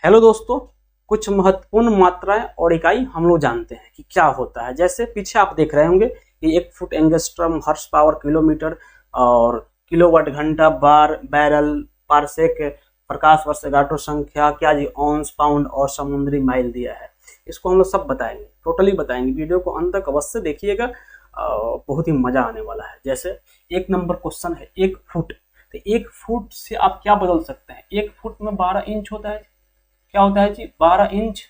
Hello दोस्तों, कुछ महत्वपूर्ण मात्राएं और इकाई हम लोग जानते हैं कि क्या होता है। जैसे पीछे आप देख रहे होंगे कि 1 foot angstrom, hers power kilometre और किलोवाट घंटा, बार, बैरल, पारसेक, प्रकाश वर्ष, गाठो संख्या, क्या जी, ऑन्स, पाउंड और समुद्री माइल दिया है। इसको हम लोग सब बताएंगे, टोटली बताएंगे। वीडियो को अंत तक अवश्य देखिएगा, बहुत ही मजा आने वाला है। जैसे 1 नंबर क्वेश्चन है 1 फुट। तो 1 फुट से आप क्या बदल सकते हैं? 1 फुट में 12 इंच होता है। क्या होता है जी? 12 इंच।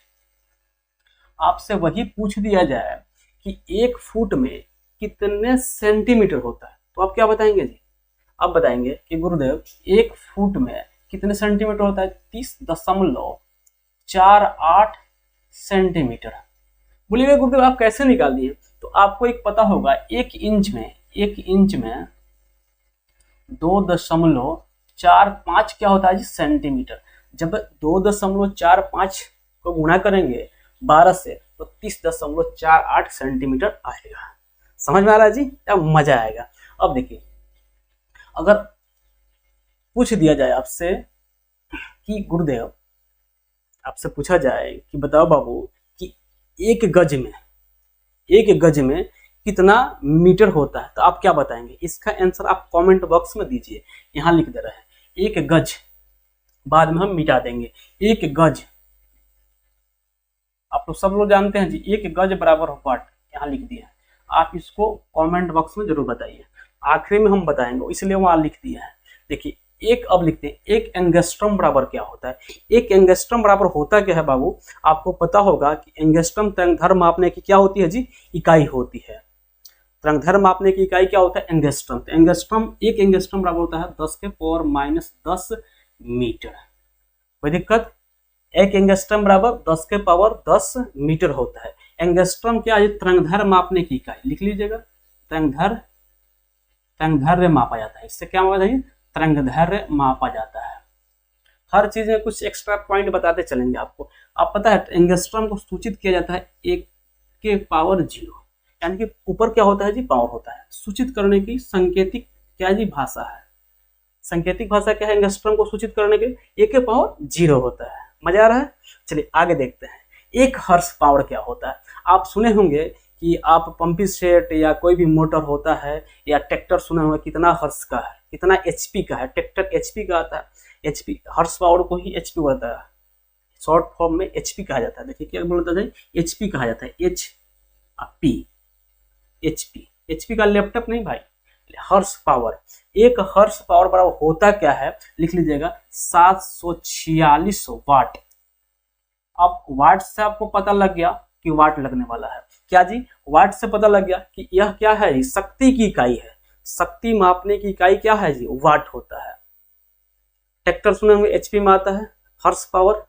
आपसे वही पूछ दिया जाए कि 1 फुट में कितने सेंटीमीटर होता है, तो आप क्या बताएंगे जी? आप बताएंगे कि गुरुदेव 1 फुट में कितने सेंटीमीटर होता है? 30.48 सेंटीमीटर। बोलिएगा गुरुदेव आप कैसे निकाल दिए? तो आपको एक पता होगा, 1 इंच में 2.45 क्या होता है जी? सेंटीमीटर। जब 2.45 को गुणा करेंगे 12 से तो 30.48 सेंटीमीटर आएगा। समझ में आ रहा है जी? अब मजा आएगा। अब देखिए, अगर पूछ दिया जाए आपसे कि गुरुदेव, आपसे पूछा जाए कि बताओ बाबू कि एक गज में कितना मीटर होता है, तो आप क्या बताएंगे? इसका आंसर आप कमेंट बॉक्स में दीजिए। यहां लिख दे रहे हैं 1 गज, बाद में हम मिटा देंगे। 1 गज आप तो सब लोग जानते हैं जी, 1 गज बराबर वाट, यहाँ लिख दिया है। आप इसको कमेंट बॉक्स में जरूर बताइए, आखिरी में हम बताएंगे, इसलिए वहां लिख दिया है। देखिए अब लिखते हैं 1 एंगस्ट्रम बराबर क्या होता है। 1 एंगस्ट्रम बराबर होता क्या है बाबू? आपको पता होगा कि एंगस्ट्रम तरंगधर्म मापने की क्या होती है जी? इकाई होती है। तरंगधर्म मापने की इकाई क्या होता है? एंगस्ट्रम। तो एंगस्ट्रम, 1 एंगस्ट्रम बराबर होता है 10⁻⁻10 मीटर। कोई दिक्कत? 1 एंगस्ट्रम बराबर 10⁻10 मीटर होता है। एंगस्ट्रम क्या है? तरंगधर्म मापने की इकाई। लिख लीजिएगा, तरंगधैर्य मापा जाता है। इससे क्या मापा जाता है? तरंगधैर्य मापा जाता है। हर चीज में कुछ एक्स्ट्रा पॉइंट बताते चलेंगे आपको। आप पता है एंगस्ट्रम को सूचित किया जाता है 1⁻0, यानी कि ऊपर क्या होता है जी? पावर होता है। सूचित करने की सांकेतिक क्या जी? भाषा है। सांकेतिक भाषा क्या है? एंगस्ट्रम को सूचित करने के 1⁻0 होता है। मजा आ रहा है? चलिए आगे देखते हैं। 1 हर्स पावर क्या होता है? आप सुने होंगे कि आप पंपिंग सेट या कोई भी मोटर होता है या ट्रैक्टर सुने होंगे कितना हर्स का है, कितना एचपी का है। ट्रैक्टर एचपी का आता है। एचपी, हर्स पावर को ही एचपी बोलता है, शॉर्ट फॉर्म में एचपी कहा जाता है। देखिए क्या बोलता है? एचपी कहा जाता है। एचपी का लैपटॉप नहीं भाई, हर्स पावर। 1 हर्स पावर बराबर होता क्या है? लिख लीजिएगा 746 वाट। अब वाट से आपको पता लग गया कि वाट लगने वाला है। क्या जी? वाट से पता लग गया कि यह क्या है? शक्ति की इकाई है। शक्ति मापने की इकाई क्या है जी? वाट होता है। ट्रैक्टर सुने होंगे एचपी में आता है, हर्स पावर।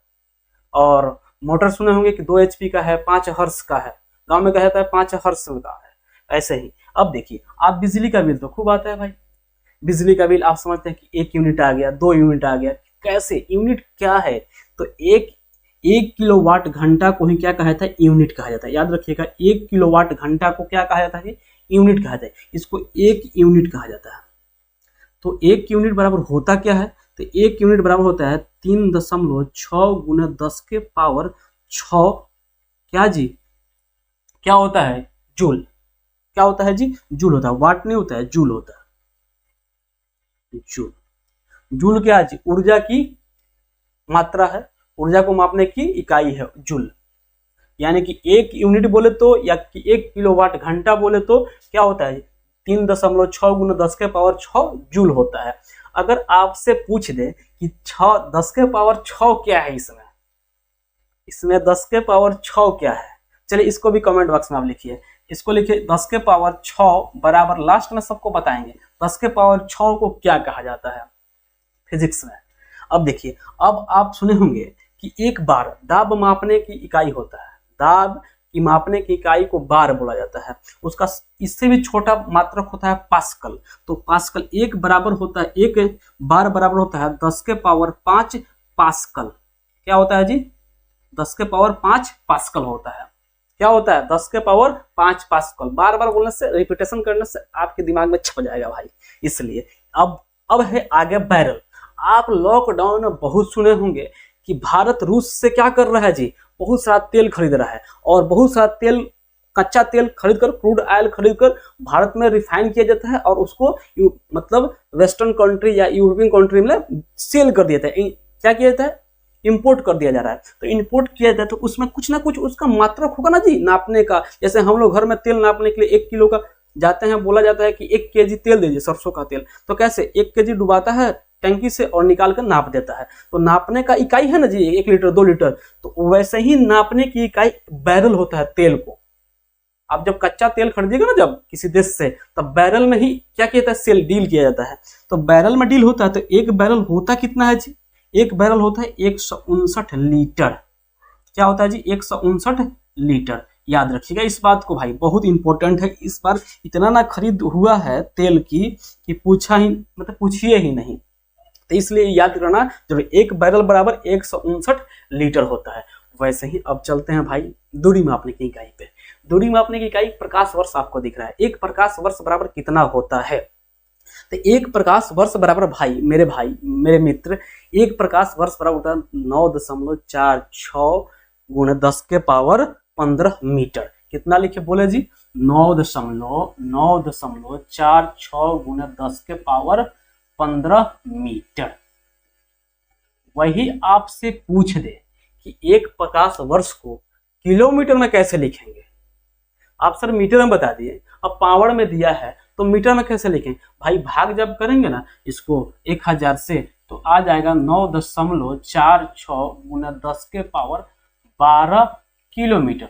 और मोटर सुने होंगे कि 2 एचपी का है, 5 हर्स का है। गांव में कहा जाता है 5 हर्स का है। ऐसे ही अब देखिए, आप बिजली का बिल तो खूब आता है भाई। बिजली का बिल आप समझते हैं कि 1 यूनिट आ गया, 2 यूनिट आ गया। कैसे? यूनिट क्या है? तो एक किलोवाट घंटा को ही क्या कहा जाता है? यूनिट कहा जाता है। याद रखिएगा, 1 किलोवाट घंटा को क्या कहा जाता है? यूनिट कहा जाता है। इसको 1 यूनिट कहा जाता है। तो 1 यूनिट बराबर होता क्या है? तो 1 यूनिट बराबर होता है 3.6 गुना 10 के पावर 6। क्या जी? क्या होता है? जूल। क्या होता है जी? जूल होता है। वाट नहीं होता है, जूल होता है। जूल, जूल क्या जी? ऊर्जा की मात्रा है, ऊर्जा को मापने की इकाई है जूल। यानी कि 1 यूनिट बोले तो, या कि 1 किलोवाट घंटा बोले तो क्या होता है? 3.6 गुना 10 के पावर 6 जूल होता है। अगर आपसे पूछ दे कि 10 के पावर 6 क्या है, इसमें 10 के पावर 6 क्या है? चलिए इसको भी कमेंट बॉक्स में आप लिखिए। इसको लिखिए 10 के पावर 6 बराबर, लास्ट में सबको बताएंगे 10 के पावर 6 को क्या कहा जाता है फिजिक्स में। अब देखिए, अब आप सुने होंगे कि एक बार दाब मापने की इकाई होता है। दाब की मापने की इकाई को बार बोला जाता है। उसका इससे भी छोटा मात्रक होता है पास्कल। तो पास्कल एक बराबर होता है, एक बार बराबर होता है 10 के पावर 5 पास्कल। क्या होता है जी? 10 के पावर 5 पास्कल होता है। क्या होता है? 10 के पावर 5 पास्कल। बार बार बोलने से, रिपीटेशन करने से आपके दिमाग में छप जाएगा भाई, इसलिए। अब है आगे बैरल। आप लॉकडाउन में बहुत सुने होंगे कि भारत रूस से क्या कर रहा है जी, बहुत सारा तेल खरीद रहा है और बहुत सारा तेल, कच्चा तेल खरीद कर, क्रूड ऑयल खरीद कर भारत में रिफाइन किया जाता है और उसको मतलब वेस्टर्न कंट्री या यूरोपियन कंट्री में सेल कर दिया जाता है। क्या किया जाता है, इंपोर्ट कर दिया जा रहा है। तो इंपोर्ट किया जाता है तो उसमें कुछ ना कुछ उसका मात्रक होगा ना जी नापने का। जैसे हम लोग घर में तेल नापने के लिए 1 किलो का जाते हैं, बोला जाता है कि 1 केजी तेल दीजिए, सरसों का तेल, तो कैसे 1 केजी डुबाता है टंकी से और निकाल कर नाप देता है। तो नापने का इकाई है ना जी 1 लीटर 2 लीटर, तो वैसे ही नापने की इकाई बैरल होता है तेल को। आप जब कच्चा तेल खरीदिएगा ना जब किसी देश से, तब बैरल में ही क्या किया जाता है, सेल डील किया जाता है। तो बैरल में डील होता है। तो एक बैरल होता कितना है जी, एक बैरल होता है 159 लीटर। क्या होता है जी, 159 लीटर। याद रखिएगा इस बात को भाई, बहुत इंपॉर्टेंट है। इस बार इतना ना खरीद हुआ है तेल की कि पूछिए ही नहीं। तो इसलिए याद करना जब एक बैरल बराबर 159 लीटर होता है। वैसे ही अब चलते हैं भाई दूरी मापने की इकाई पे। दूरी मापने की इकाई प्रकाश वर्ष आपको दिख रहा है। एक प्रकाश वर्ष बराबर कितना होता है, तो एक प्रकाश वर्ष बराबर भाई मेरे मित्र, एक प्रकाश वर्ष बराबर होता है 9.46 गुणे 10 के पावर 15 मीटर। कितना लिखे बोले जी, 9.46 गुणे 10 के पावर 15 मीटर। वही आपसे पूछ दे कि एक प्रकाश वर्ष को किलोमीटर में कैसे लिखेंगे, आप सर मीटर में बता दिए, अब पावर में दिया है तो मीटर में कैसे लिखें भाई। भाग जब करेंगे ना इसको 1000 से, तो आ जाएगा 9.46 गुना 10 के पावर 12 किलोमीटर।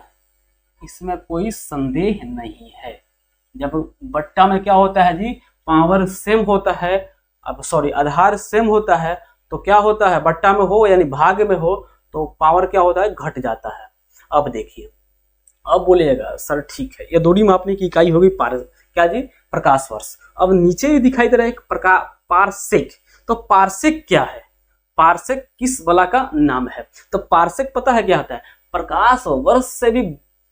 इसमें कोई संदेह नहीं है। जब बट्टा में क्या होता है जी, पावर सेम होता है, अब सॉरी आधार सेम होता है, तो क्या होता है बट्टा में हो यानी भाग में हो तो पावर क्या होता है, घट जाता है। अब देखिए, अब बोलिएगा सर ठीक है, ये दूरी मापने की इकाई होगी क्या जी, प्रकाश वर्ष। अब नीचे ही दिखाई दे रहा है पारसेक। तो पारसेक क्या है, पारसेक किस बला का नाम है। तो पारसेक पता है क्या होता है, प्रकाश वर्ष से भी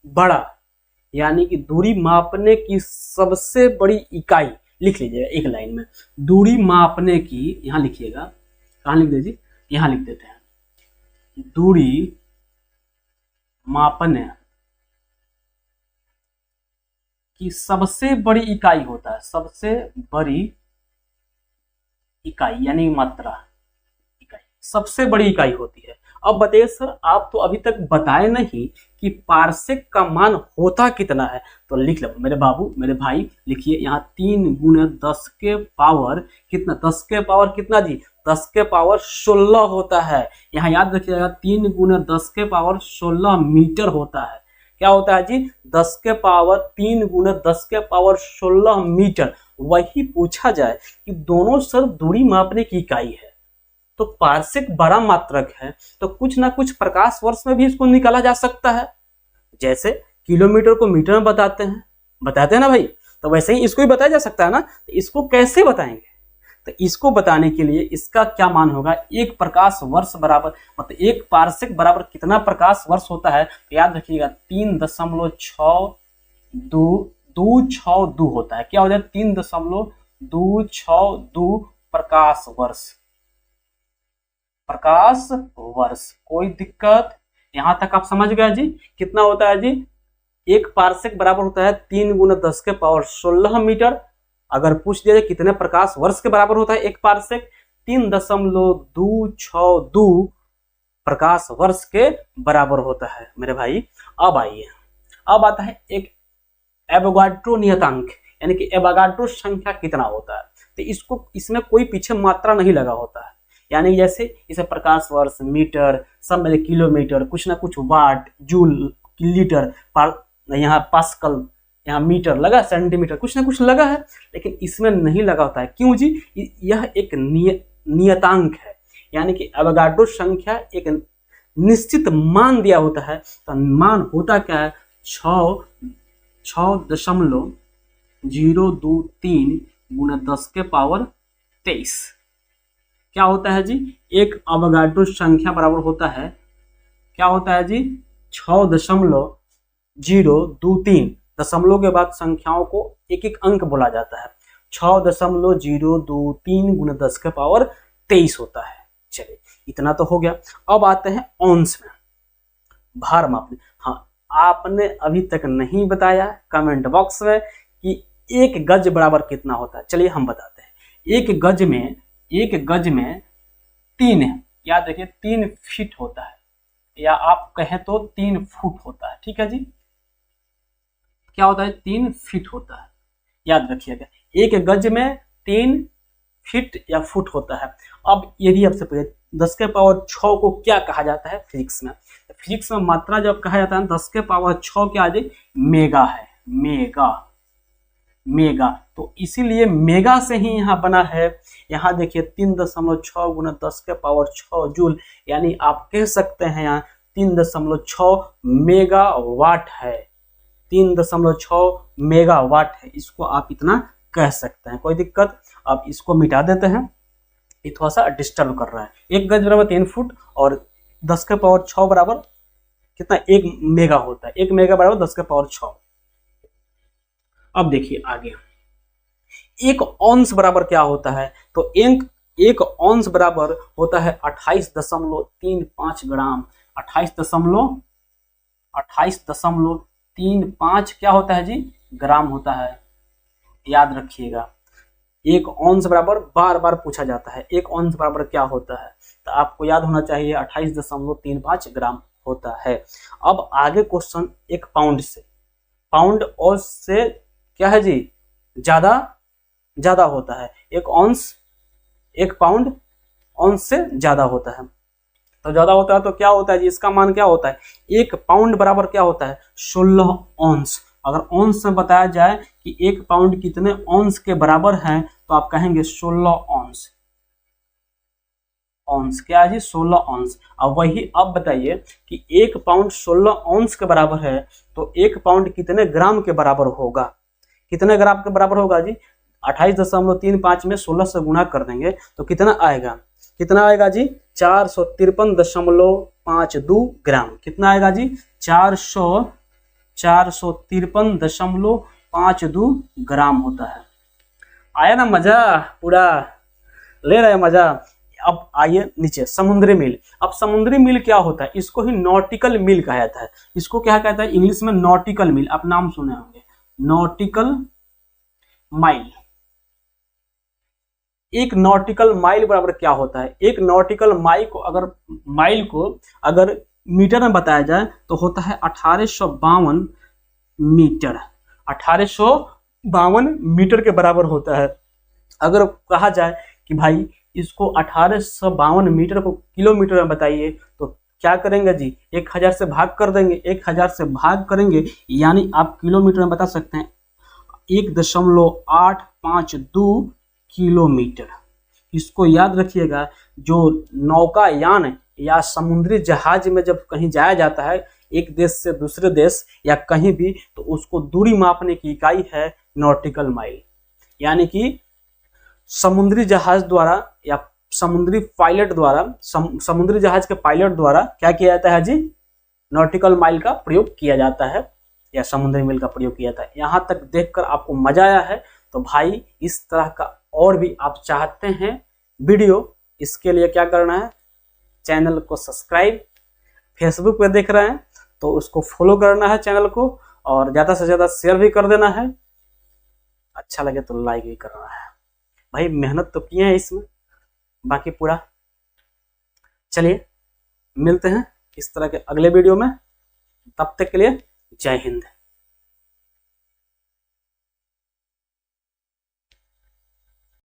बड़ा, यानी कि दूरी मापने की सबसे बड़ी इकाई। लिख लीजिएगा एक लाइन में, दूरी मापने की, यहां लिखिएगा, कहां लिख दीजिए, यहां लिख देते हैं, दूरी मापने की सबसे बड़ी इकाई होता है, सबसे बड़ी इकाई यानी मात्रा इकाई, सबसे बड़ी इकाई होती है। अब बताइए सर, आप तो अभी तक बताए नहीं कि पारसेक का मान होता कितना है। तो लिख लो मेरे बाबू मेरे भाई, लिखिए यहाँ 3 गुणे 10 के पावर कितना, 10 के पावर कितना जी, 10 के पावर 16 होता है। यहाँ याद रखिएगा 3 गुणे 10 के पावर 16 मीटर होता है। क्या होता है जी, 10 के पावर 3 गुणे 10 के पावर 16 मीटर। वही पूछा जाए कि दोनों सर दूरी मापने की इकाई है, तो पारसेक बड़ा मात्रक है, तो कुछ ना कुछ प्रकाश वर्ष में भी इसको निकाला जा सकता है। जैसे किलोमीटर को मीटर में बताते हैं ना भाई, तो वैसे ही इसको भी बताया जा सकता है ना। तो इसको कैसे बताएंगे, तो इसको बताने के लिए इसका क्या मान होगा, एक प्रकाश वर्ष बराबर, मतलब एक पारसेक बराबर कितना प्रकाश वर्ष होता है। तो याद रखिएगा 3.262 होता है। क्या हो जाए, 3.262 प्रकाश वर्ष। कोई दिक्कत, यहां तक आप समझ गए जी। कितना होता है जी, एक पारसेक बराबर होता है 3 गुना 10 के पावर 16 मीटर। अगर पूछ दिया जाए कितने प्रकाश वर्ष के बराबर होता है एक पारसेक, 3.262 प्रकाश वर्ष के बराबर होता है मेरे भाई। अब आइए, अब आता है एक एवोगाड्रो नियतांक, यानी कि एवोगाड्रो संख्या कितना होता है। तो इसमें कोई पीछे मात्रा नहीं लगा होता है, यानी जैसे इसे प्रकाश वर्ष, मीटर, सब में किलोमीटर, कुछ ना कुछ वाट, जूल, लीटर, यहाँ पास्कल, यहाँ मीटर लगा, सेंटीमीटर, कुछ ना कुछ लगा है, लेकिन इसमें नहीं लगा होता है। क्यों जी, यह एक नियतांक है, यानी कि एवोगाड्रो संख्या एक निश्चित मान दिया होता है। तो मान होता क्या है, 6.023 गुना 10 के पावर 23। क्या होता है जी, एक एवोगाड्रो संख्या बराबर होता है, क्या होता है जी, 6.023, दशमलव के बाद संख्याओं को एक एक अंक बोला जाता है। 6.023 गुना 10 के पावर 23 होता है। चलिए इतना तो हो गया। अब आते हैं औंस में, भार मापने। हाँ, आपने अभी तक नहीं बताया कमेंट बॉक्स में कि एक गज बराबर कितना होता है। चलिए हम बताते हैं। एक गज में 3 है, याद रखिए 3 फीट होता है, या आप कहें तो 3 फुट होता है। ठीक है जी, क्या होता है? 3 फीट होता है, याद रखिएगा। एक गज में 3 फीट या फुट होता है। अब यदि आपसे पूछे 10 के पावर 6 को क्या कहा जाता है फिजिक्स में? फिजिक्स में मात्रा जब कहा जाता है 10 के पावर 6 क्या है? मेगा है, मेगा। तो इसीलिए मेगा से ही यहाँ बना है। यहाँ देखिए 3.6 गुना 10 के पावर 6 जूल, यानी आप कह सकते हैं यहाँ 3.6 मेगा वाट है, 3.6 मेगा वाट है। इसको आप इतना कह सकते हैं, कोई दिक्कत। अब इसको मिटा देते हैं, ये थोड़ा सा डिस्टर्ब कर रहा है। एक गज बराबर 3 फुट और 10 के पावर 6 बराबर कितना? 1 मेगा होता है। 1 मेगा बराबर 10 के पावर 6। अब देखिए आगे, एक औंस बराबर क्या होता है? तो एक औंस बराबर होता है 28.35 ग्राम। 28.35 क्या होता है जी? ग्राम होता है, याद रखिएगा। एक औंस बराबर बार बार पूछा जाता है, एक औंस बराबर क्या होता है? तो आपको याद होना चाहिए 28.35 ग्राम होता है। अब आगे क्वेश्चन एक पाउंड से, पाउंड औंस से क्या है जी? ज्यादा होता है। एक पाउंड औंस से ज्यादा होता है। तो ज्यादा होता है तो क्या होता है जी? इसका मान क्या होता है? 1 पाउंड बराबर क्या होता है? 16 औंस। अगर औंस में बताया जाए कि 1 पाउंड कितने औंस के बराबर है, तो आप कहेंगे 16 औंस। औंस क्या है जी? 16 औंस। अब वही अब बताइए कि 1 पाउंड 16 औंस के बराबर है, तो 1 पाउंड कितने ग्राम के बराबर होगा? कितने ग्राम के बराबर होगा जी? 28.35 में 16 से गुणा कर देंगे तो कितना आएगा? कितना आएगा जी? 453.52 ग्राम। कितना आएगा जी? 453.52 ग्राम होता है। आया ना मजा? पूरा ले रहे मजा। अब आइए नीचे, समुद्री मील। अब समुद्री मील क्या होता है? इसको ही नॉटिकल मील कहा जाता है। इसको क्या कहता है इंग्लिश में? नॉटिकल मील। आप नाम सुने होंगे, नॉटिकल माइल। एक नॉटिकल माइल बराबर क्या होता है? एक नॉटिकल माइल को अगर मीटर में बताया जाए तो होता है 1852 मीटर। 1852 मीटर के बराबर होता है। अगर कहा जाए कि भाई इसको 1852 मीटर को किलोमीटर में बताइए, तो क्या करेंगे जी? 1000 से भाग कर देंगे। 1000 से भाग करेंगे यानी आप किलोमीटर में बता सकते हैं 1.852 किलोमीटर। इसको याद रखिएगा। जो नौकायान या समुद्री जहाज में जब कहीं जाया जाता है, एक देश से दूसरे देश या कहीं भी, तो उसको दूरी मापने की इकाई है नॉटिकल माइल। यानी कि समुद्री जहाज द्वारा या समुद्री जहाज के पायलट द्वारा क्या किया जाता है जी? नॉटिकल माइल का प्रयोग किया जाता है या समुद्री मील का प्रयोग किया जाता है। यहाँ तक देखकर आपको मजा आया है तो भाई इस तरह का और भी आप चाहते हैं वीडियो, इसके लिए क्या करना है? चैनल को सब्सक्राइब, फेसबुक पे देख रहे हैं तो उसको फॉलो करना है चैनल को, और ज़्यादा से ज़्यादा शेयर भी कर देना है। अच्छा लगे तो लाइक भी करना है। भाई मेहनत तो किए हैं इसमें, बाकी पूरा। चलिए मिलते हैं इस तरह के अगले वीडियो में, तब तक के लिए जय हिंद।